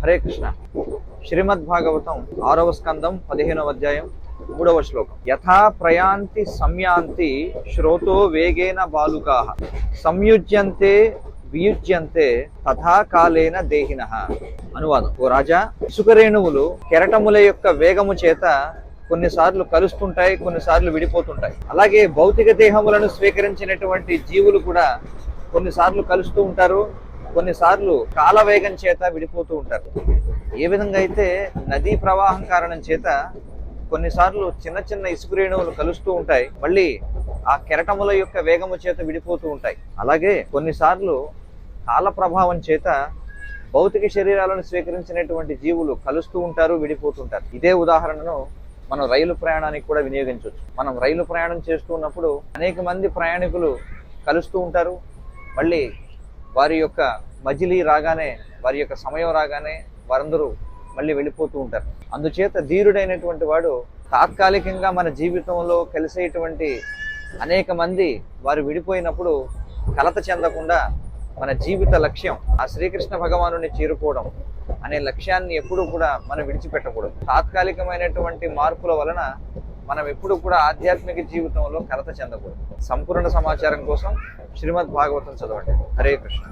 హరే కృష్ణ. శ్రీమద్ భాగవతం 6వ స్కందం 15వ అధ్యాయం 3వ శ్లోకం. యథా ప్రయాంతి సంయాంతి శ్రోతో వేగేన బాలుకాః సంయుజ్యంతే వియుజ్యంతే తథా కాలేన దేహినః. అనువాదం. ఓ రాజా, ఇసుకరేణువులు కెరటముల యొక్క వేగము చేత కొన్నిసార్లు కలుస్తుంటాయి, కొన్నిసార్లు విడిపోతుంటాయి. అలాగే భౌతిక దేహములను స్వీకరించినటువంటి జీవులు కూడా కొన్నిసార్లు కలుస్తూ ఉంటారు, కొన్నిసార్లు కాలవేగం చేత విడిపోతూ ఉంటారు. ఏ విధంగా అయితే నదీ ప్రవాహం కారణం చేత కొన్నిసార్లు చిన్న చిన్న ఇసుక రేణువులు కలుస్తూ ఉంటాయి, మళ్ళీ ఆ కెరటముల యొక్క వేగము చేత విడిపోతూ ఉంటాయి. అలాగే కొన్నిసార్లు కాల ప్రభావం చేత భౌతిక శరీరాలను స్వీకరించినటువంటి జీవులు కలుస్తూ ఉంటారు, విడిపోతుంటారు. ఇదే ఉదాహరణను మనం రైలు ప్రయాణానికి కూడా వినియోగించవచ్చు. మనం రైలు ప్రయాణం చేస్తున్నప్పుడు అనేక మంది ప్రయాణికులు కలుస్తూ ఉంటారు, మళ్ళీ వారి యొక్క మజిలీ రాగానే, వారి యొక్క సమయం రాగానే వారందరూ మళ్ళీ వెళ్ళిపోతూ ఉంటారు. అందుచేత ధీరుడైనటువంటి వాడు తాత్కాలికంగా మన జీవితంలో కలిసేటువంటి అనేక మంది వారు విడిపోయినప్పుడు కలత చెందకుండా మన జీవిత లక్ష్యం ఆ శ్రీకృష్ణ భగవానుని చేరుకోవడం అనే లక్ష్యాన్ని ఎప్పుడూ కూడా మనం విడిచిపెట్టకూడదు. తాత్కాలికమైనటువంటి మార్పుల వలన మనం ఎప్పుడు కూడా ఆధ్యాత్మిక జీవితంలో కలత చెందకూడదు. సంపూర్ణ సమాచారం కోసం శ్రీమద్ భాగవతం చదవండి. హరే కృష్ణ.